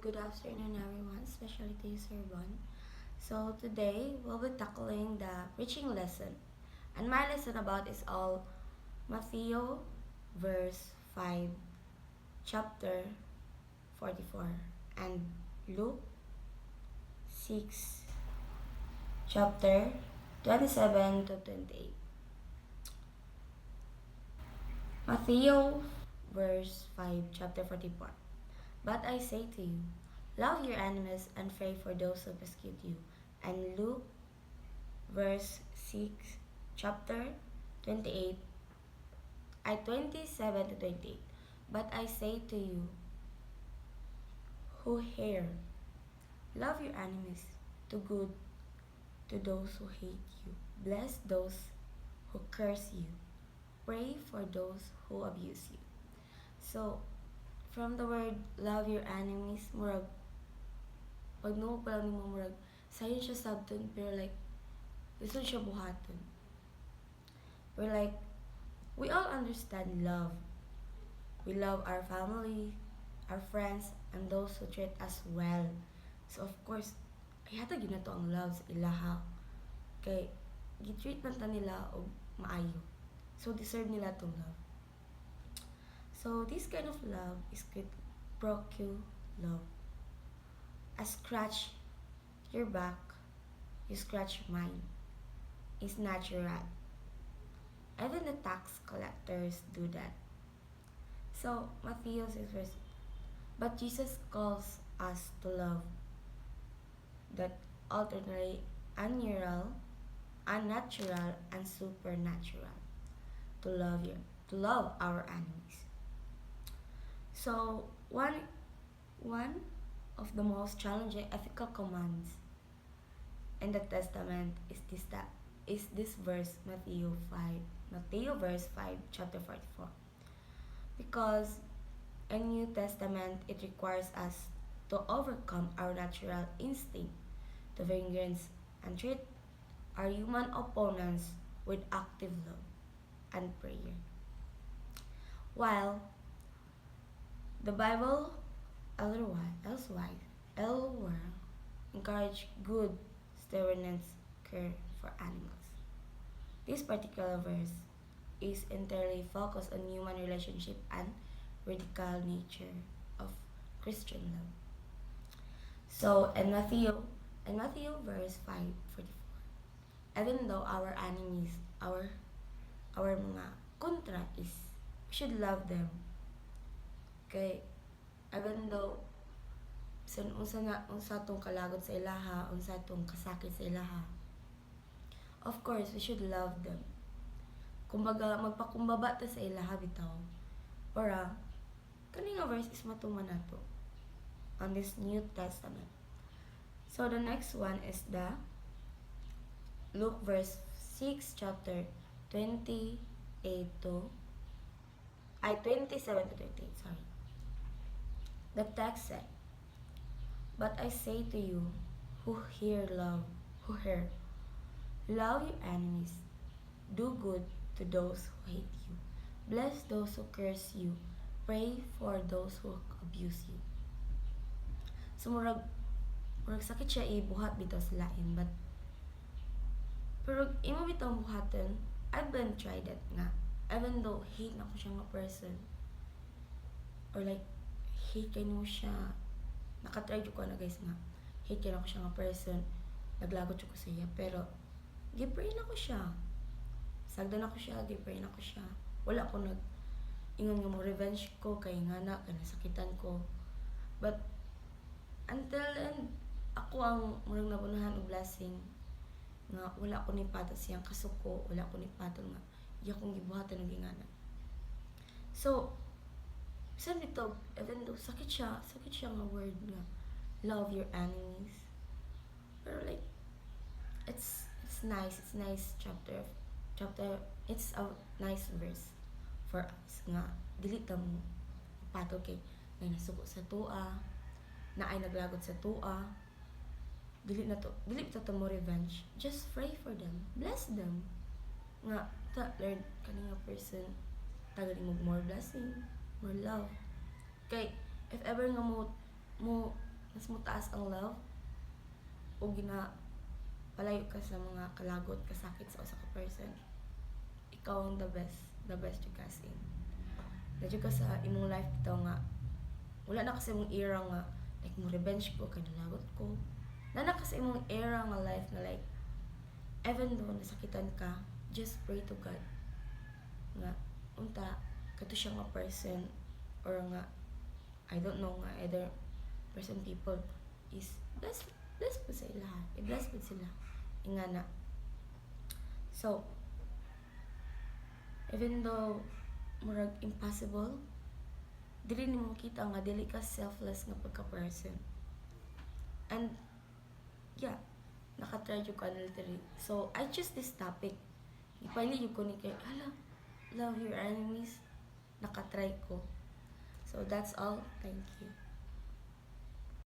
good afternoon everyone, especially to you, Sir Bon. So today we'll be tackling the preaching lesson. And my lesson about is all Matthew verse 5, chapter 44, and Luke 6, chapter 27 to 28. Matthew verse 5, chapter 44. But I say to you, love your enemies and pray for those who persecute you. And Luke verse 6, chapter 28, 27 to 28. But I say to you who hear, love your enemies, do good to those who hate you, bless those who curse you, pray for those who abuse you. So, from the word love your enemies, murag pag no pa lang nimo murag sayon siya sabton pero like gusto siya buhaton. We're like we all understand love. We love our family, our friends, and those who treat us well. So of course, kaya gina to ang love sa ilaha. Kay gitreat man ta nila og maayo. So deserve nila tong love. So this kind of love is called procure love. I scratch your back, you scratch mine. It's natural. Even the tax collectors do that. So Matthew 6 verse. But Jesus calls us to love that alternately unnatural, and supernatural. To love our enemies. So one of the most challenging ethical commands in the Testament is this verse Matthew verse 5 chapter 44. Because in New Testament it requires us to overcome our natural instinct to vengeance and treat our human opponents with active love and prayer. While the Bible elsewhere encourage good stewardship care for animals. This particular verse is entirely focused on human relationship and radical nature of Christian love. So in Matthew verse 5:44, even though our enemies, our mga kontra is we should love them. Kay even though unsa tong kalagot sa ilaha, unsa tong kasakit sa ilaha, of course we should love them. Kumbaga magpakumbaba ta sa ilaha bitaw para kani nga verse is matuman nato on this New Testament. So the next one is the Luke verse 6 chapter 28 to 27 to 28, sorry. The text said, but I say to you who hear, love your enemies, do good to those who hate you, bless those who curse you, pray for those who abuse you. So murag sakit siya ibuhat bitaw sa lain, but pero imo bitaw buhaton, I've been tried that nga. Even though hate na ko siya nga person, or like hate kay mo siya, nakatry ko na guys nga, hate kay na ko siya nga person, naglagot ko sa iya, pero gipray na ko siya, sagdan ako siya, gipray na ko siya, wala ko ingon nga mo revenge ko kay nga na nasakitan ko, but until then ako ang murang nabunahan og blessing nga wala ko ni patol siyang kasuko, wala ko ni patol nga iya kong gibuhatan og ingana. So saan dito, even though sakit siya nga word nga love your enemies, pero like it's nice chapter, it's a nice verse for us nga dili ta mo patol kay may nasuko sa tua, na ay naglagot sa tua, dili to mo revenge, just pray for them, bless them nga ta learn kani nga person tagali mo more blessing, more love. Kay if ever nga mo mas mutaas ang love o gina palayo ka sa mga kalagot kasakit sa usa ka person, ikaw ang the best jud ka in. Nadyo ka sa imong life bitaw nga wala na kasi imong era nga like mo revenge ko kay nalagot ko. Na kasi imong era nga life na like even though nasakitan ka, just pray to God nga unta kato siya nga person or nga I don't know nga either person people is bless po sa ila, i-bless po sila ingana. So even though murag impossible, dili nimo makita nga dili ka selfless nga pagka-person. And yeah, nakatry jud ko literally. So I choose this topic. Ipili jud ko ni kay hala, love your enemies. Nakatry ko. So that's all. Thank you.